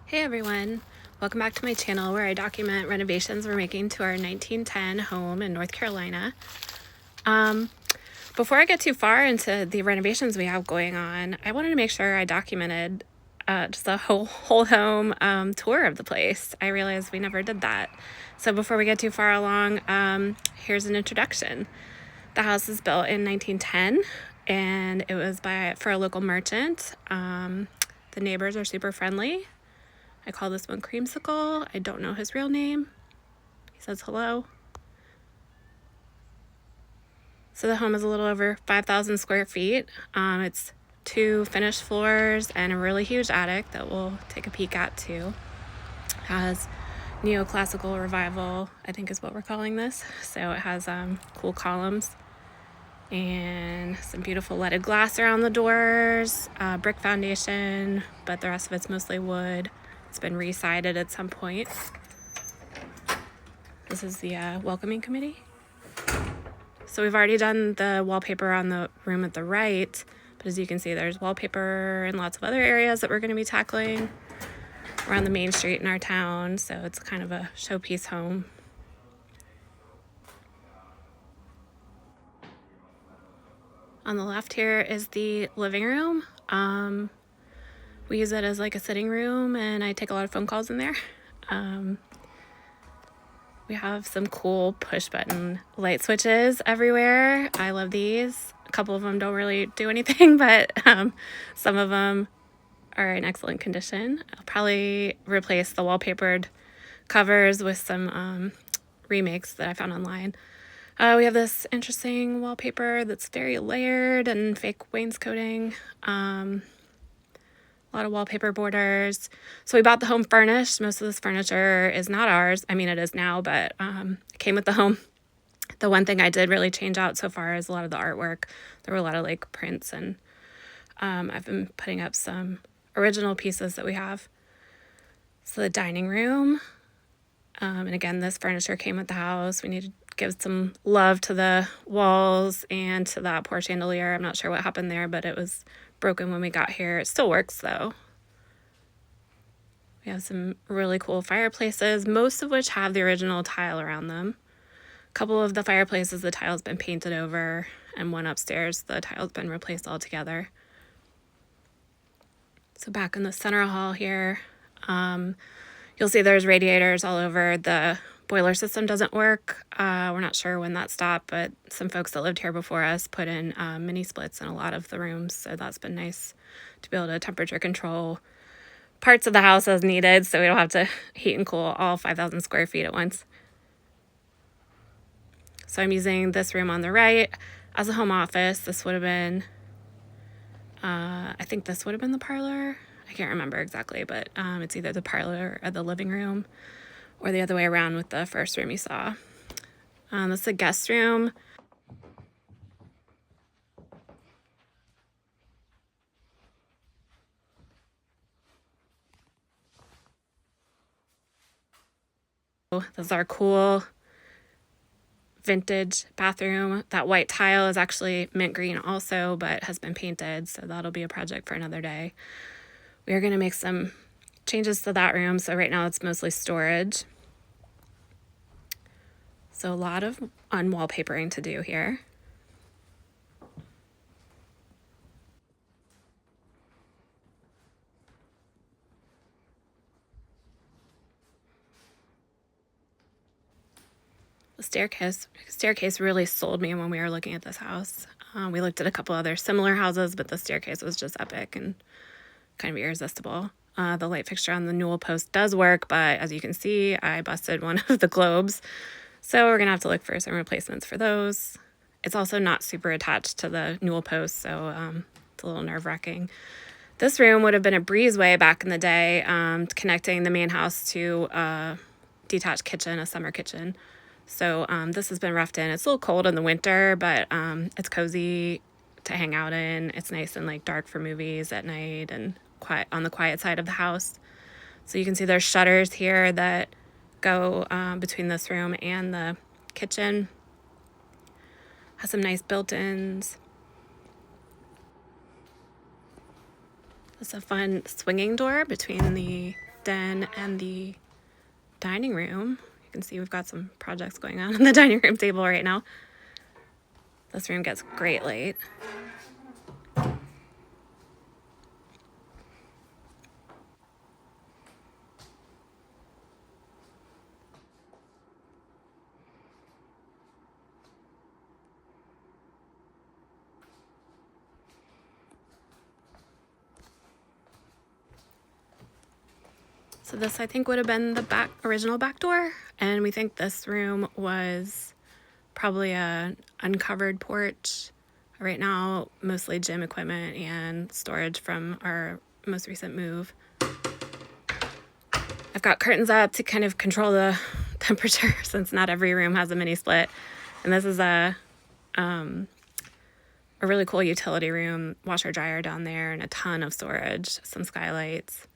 Hey everyone, welcome back to my channel where I document renovations we're making to our 1910 home in North Carolina. Before I get too far into the renovations we have going on, I wanted to make sure I documented just a whole home tour of the place. I realized we never did that. So before we get too far along, here's an introduction. The house is built in 1910 and it was for a local merchant. The neighbors are super friendly. I call this one Creamsicle. I don't know his real name. He says hello. So the home is a little over 5,000 square feet. It's 2 finished floors and a really huge attic that we'll take a peek at too. Has neoclassical revival, I think is what we're calling this. So it has cool columns and some beautiful leaded glass around the doors, brick foundation, but the rest of it's mostly wood. It's been re-sided at some point. This is the welcoming committee. So we've already done the wallpaper on the room at the right, but as you can see, there's wallpaper in lots of other areas that we're going to be tackling around the main street in our town. So it's kind of a showpiece home. On the left here is the living room. We use it as like a sitting room and I take a lot of phone calls in there. We have some cool push button light switches everywhere. I love these. A couple of them don't really do anything, but some of them are in excellent condition. I'll probably replace the wallpapered covers with some remakes that I found online. We have this interesting wallpaper that's very layered and fake wainscoting. A lot of wallpaper borders. So we bought the home furnished. Most of this furniture is not ours. I mean, it is now, but it came with the home. The one thing I did really change out so far is a lot of the artwork. There were a lot of like prints and I've been putting up some original pieces that we have. So the dining room. And again, this furniture came with the house. We need to give some love to the walls and to that poor chandelier. I'm not sure what happened there, but it was broken when we got here. It still works though. We have some really cool fireplaces, most of which have the original tile around them. A couple of the fireplaces, the tile's been painted over, and one upstairs, the tile's been replaced altogether. So back in the center hall here, you'll see there's radiators all over. The boiler system doesn't work. We're not sure when that stopped, but some folks that lived here before us put in mini splits in a lot of the rooms, so that's been nice to be able to temperature control parts of the house as needed, so we don't have to heat and cool all 5,000 square feet at once. So I'm using this room on the right as a home office. This would have been, I think this would have been the parlor. I can't remember exactly, but it's either the parlor or the living room, or the other way around with the first room you saw. This is a guest room. This is our cool vintage bathroom. That white tile is actually mint green also, but has been painted, so that'll be a project for another day. We are going to make some changes to that room, so right now it's mostly storage. So a lot of unwallpapering to do here. The staircase really sold me when we were looking at this house. We looked at a couple other similar houses, but the staircase was just epic and kind of irresistible. The light fixture on the newel post does work, but as you can see, I busted one of the globes. So we're going to have to look for some replacements for those. It's also not super attached to the newel post, so it's a little nerve-wracking. This room would have been a breezeway back in the day, connecting the main house to a detached kitchen, a summer kitchen. So this has been roughed in. It's a little cold in the winter, but it's cozy to hang out in. It's nice and like dark for movies at night and quiet on the quiet side of the house. So you can see there's shutters here that go between this room and the kitchen. Has some nice built-ins. It's a fun swinging door between the den and the dining room. You can see we've got some projects going on the dining room table right now. This room gets great light. So this, I think, would have been the original back door, and we think this room was probably a uncovered porch. Right now, mostly gym equipment and storage from our most recent move. I've got curtains up to kind of control the temperature since not every room has a mini split. And this is a really cool utility room, washer dryer down there, and a ton of storage, some skylights.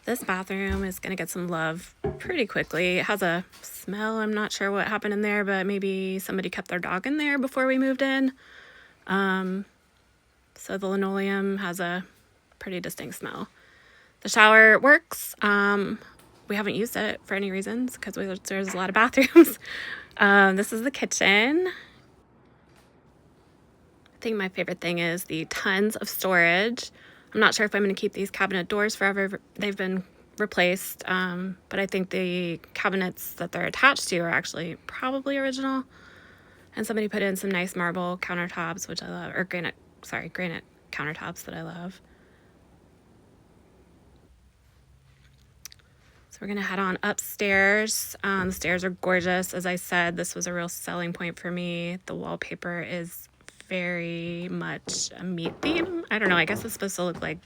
This bathroom is going to get some love pretty quickly. It has a smell. I'm not sure what happened in there, but maybe somebody kept their dog in there before we moved in. So the linoleum has a pretty distinct smell. The shower works. We haven't used it for any reasons because there's a lot of bathrooms. This is the kitchen. I think my favorite thing is the tons of storage. I'm not sure if I'm going to keep these cabinet doors forever. They've been replaced, but I think the cabinets that they're attached to are actually probably original. And somebody put in some nice marble countertops, which I love, or granite countertops that I love. So we're going to head on upstairs. The stairs are gorgeous. As I said, this was a real selling point for me. The wallpaper is very much a meat theme. I don't know. I guess it's supposed to look like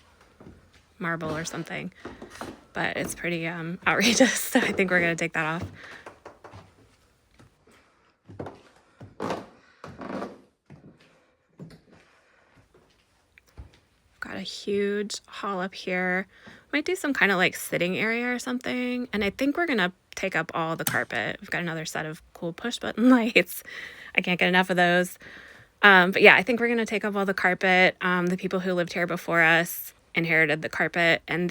marble or something, but it's pretty outrageous. So I think we're going to take that off. Got a huge hall up here. Might do some kind of like sitting area or something. And I think we're going to take up all the carpet. We've got another set of cool push button lights. I can't get enough of those. But yeah, I think we're going to take up all the carpet. The people who lived here before us inherited the carpet, and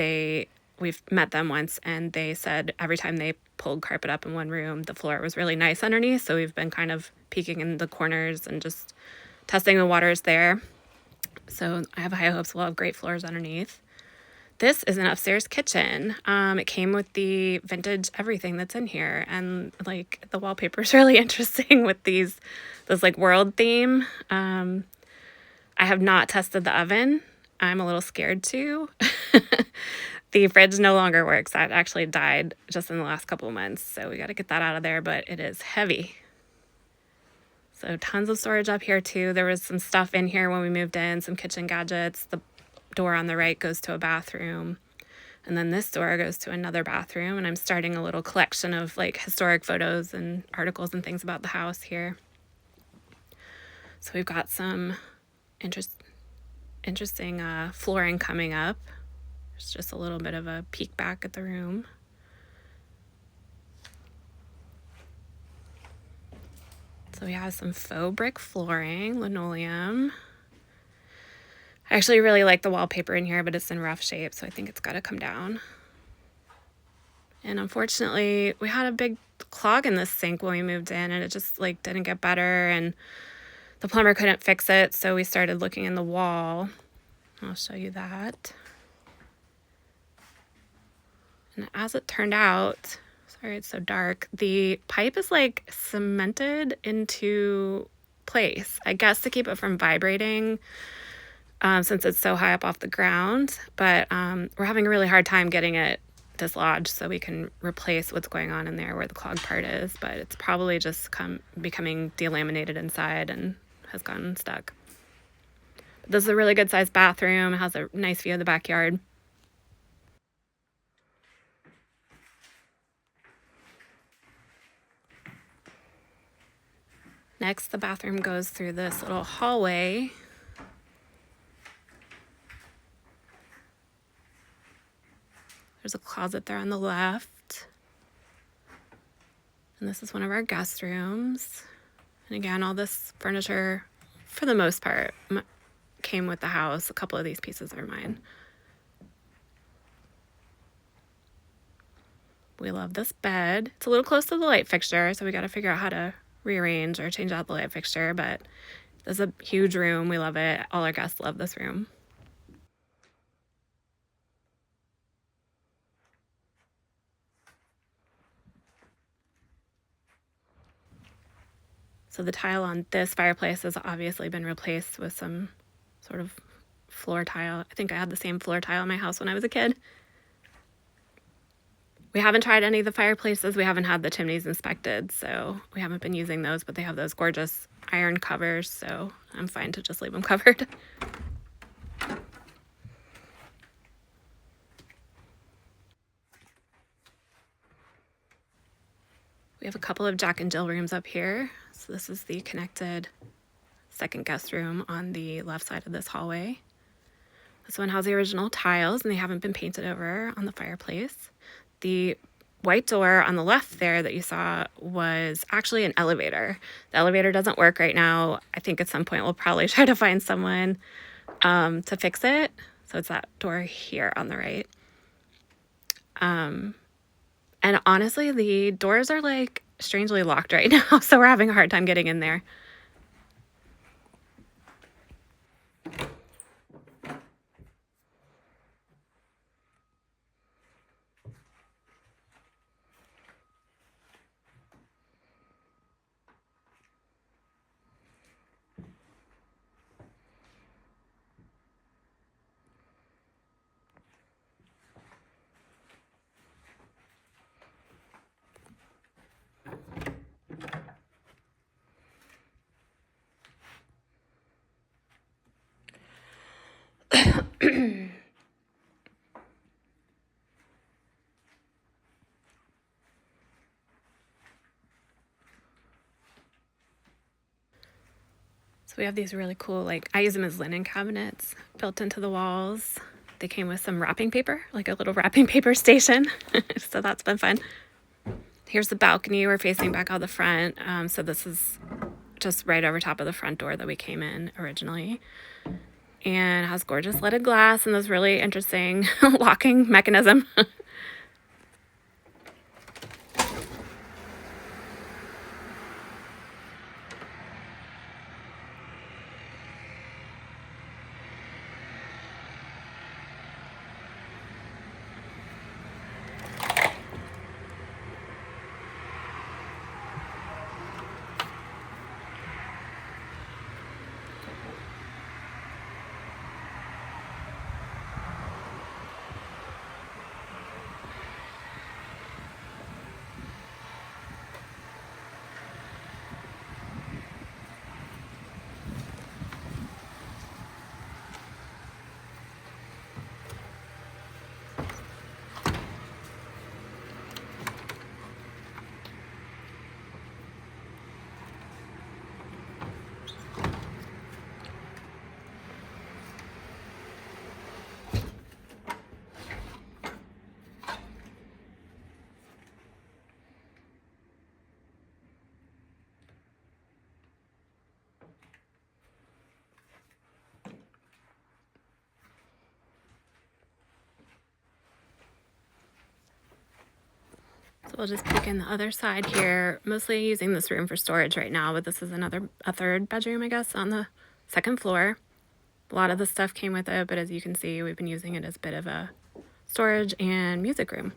we've met them once, and they said every time they pulled carpet up in one room, the floor was really nice underneath. So we've been kind of peeking in the corners and just testing the waters there. So I have high hopes we'll have great floors underneath. This is an upstairs kitchen. It came with the vintage everything that's in here, and like the wallpaper is really interesting with this like world theme. I have not tested the oven. I'm a little scared to. The fridge no longer works. That actually died just in the last couple of months, so we got to get that out of there, but it is heavy. So tons of storage up here too. There was some stuff in here when we moved in, some kitchen gadgets. The door on the right goes to a bathroom, and then this door goes to another bathroom, and I'm starting a little collection of like historic photos and articles and things about the house here. So we've got some interesting flooring coming up. There's just a little bit of a peek back at the room. So we have some faux brick flooring, linoleum. I actually really like the wallpaper in here, but it's in rough shape, so I think it's got to come down. And unfortunately, we had a big clog in this sink when we moved in, and it just like didn't get better, and the plumber couldn't fix it, so we started looking in the wall. I'll show you that. And as it turned out, sorry it's so dark, the pipe is like cemented into place, I guess to keep it from vibrating, since it's so high up off the ground. But we're having a really hard time getting it dislodged so we can replace what's going on in there where the clogged part is. But it's probably just becoming delaminated inside and has gotten stuck. This is a really good sized bathroom. It has a nice view of the backyard. Next, the bathroom goes through this little hallway. There's a closet there on the left. And this is one of our guest rooms. And again, all this furniture, for the most part, came with the house. A couple of these pieces are mine. We love this bed. It's a little close to the light fixture, so we got to figure out how to rearrange or change out the light fixture, but this is a huge room. We love it. All our guests love this room. So the tile on this fireplace has obviously been replaced with some sort of floor tile. I think I had the same floor tile in my house when I was a kid. We haven't tried any of the fireplaces. We haven't had the chimneys inspected, so we haven't been using those, but they have those gorgeous iron covers, so I'm fine to just leave them covered. We have a couple of Jack and Jill rooms up here. So this is the connected second guest room on the left side of this hallway. This one has the original tiles and they haven't been painted over on the fireplace. The white door on the left there that you saw was actually an elevator. The elevator doesn't work right now. I think at some point we'll probably try to find someone to fix it. So it's that door here on the right. And honestly, the doors are like strangely locked right now, so we're having a hard time getting in there. So we have these really cool, like, I use them as linen cabinets built into the walls. They came with some wrapping paper, like a little wrapping paper station. So that's been fun. Here's the balcony. We're facing back out the front. So this is just right over top of the front door that we came in originally. And it has gorgeous leaded glass and this really interesting locking mechanism. So we'll just peek in the other side here, mostly using this room for storage right now, but this is a third bedroom, I guess, on the second floor. A lot of the stuff came with it, but as you can see, we've been using it as a bit of a storage and music room.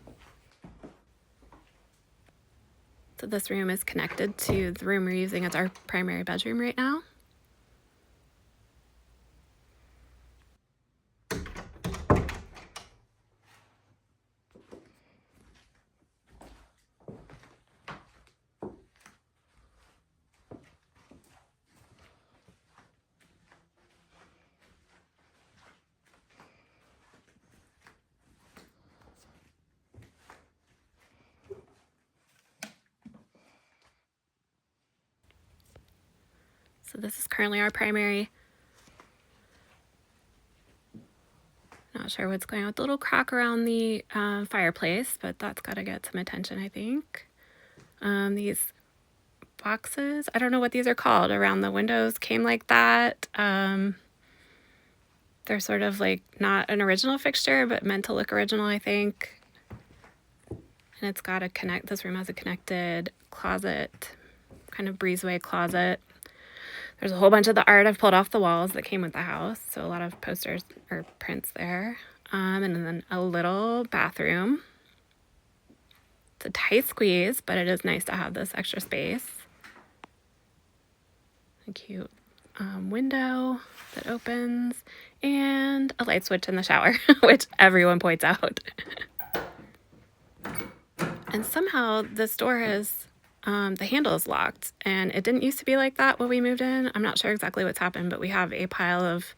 So this room is connected to the room we're using as our primary bedroom right now. So this is currently our primary. Not sure what's going on with the little crack around the fireplace, but that's got to get some attention, I think. These boxes. I don't know what these are called. Around the windows came like that. They're sort of like not an original fixture, but meant to look original, I think. And it's got this room has a connected closet, kind of breezeway closet. There's a whole bunch of the art I've pulled off the walls that came with the house. So a lot of posters or prints there. And then a little bathroom. It's a tight squeeze, but it is nice to have this extra space. A cute window that opens, and a light switch in the shower, which everyone points out. And somehow this door is, the handle is locked, and it didn't used to be like that when we moved in. I'm not sure exactly what's happened, but we have a pile of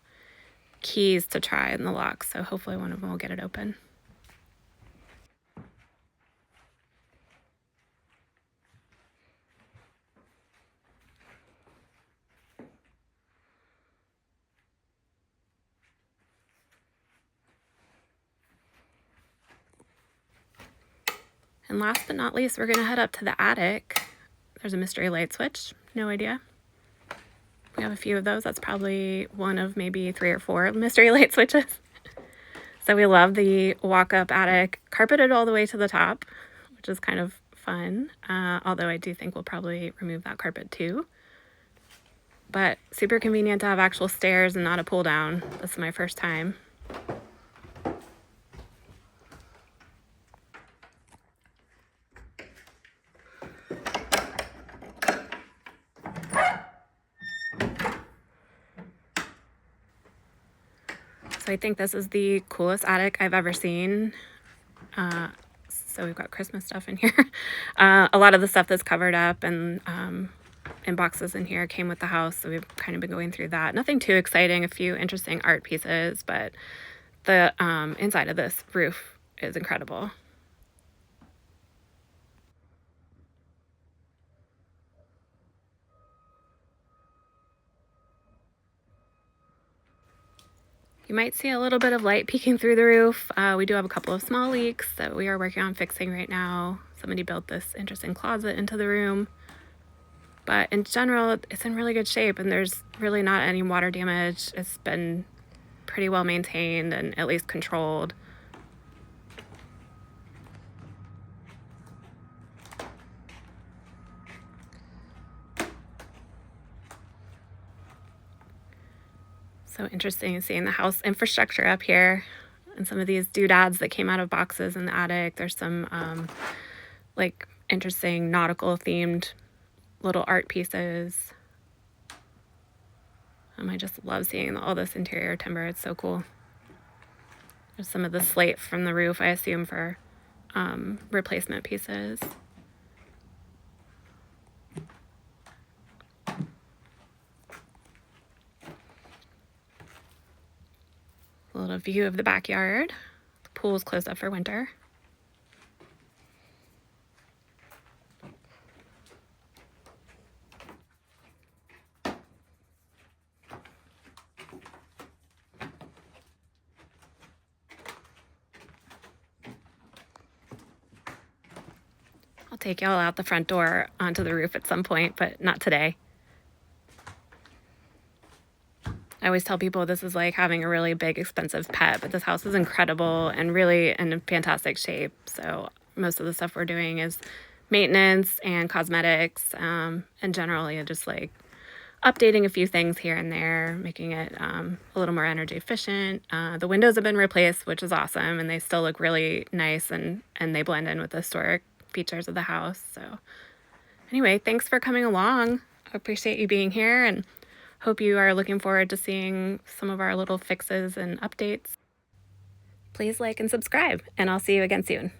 keys to try in the lock, so hopefully one of them will get it open. And last but not least, we're going to head up to the attic. There's a mystery light switch. No idea. We have a few of those. That's probably one of maybe 3 or 4 mystery light switches. So we love the walk-up attic, carpeted all the way to the top, which is kind of fun. Although I do think we'll probably remove that carpet too. But super convenient to have actual stairs and not a pull down. This is my first time. So I think this is the coolest attic I've ever seen. So we've got Christmas stuff in here. A lot of the stuff that's covered up and in boxes in here came with the house, so we've kind of been going through that. Nothing too exciting, a few interesting art pieces, but the inside of this roof is incredible. You might see a little bit of light peeking through the roof. We do have a couple of small leaks that we are working on fixing right now. Somebody built this interesting closet into the room. But in general, it's in really good shape, and there's really not any water damage. It's been pretty well maintained and at least controlled. So interesting seeing the house infrastructure up here and some of these doodads that came out of boxes in the attic. There's some like interesting nautical themed little art pieces. I just love seeing all this interior timber. It's so cool. There's some of the slate from the roof, I assume, for replacement pieces. A little view of the backyard. The pool is closed up for winter. I'll take y'all out the front door onto the roof at some point, but not today. I always tell people this is like having a really big, expensive pet, but this house is incredible and really in fantastic shape. So most of the stuff we're doing is maintenance and cosmetics, and generally just like updating a few things here and there, making it a little more energy efficient. The windows have been replaced, which is awesome, and they still look really nice, and they blend in with the historic features of the house. So anyway, thanks for coming along. I appreciate you being here, and hope you are looking forward to seeing some of our little fixes and updates. Please like and subscribe, and I'll see you again soon.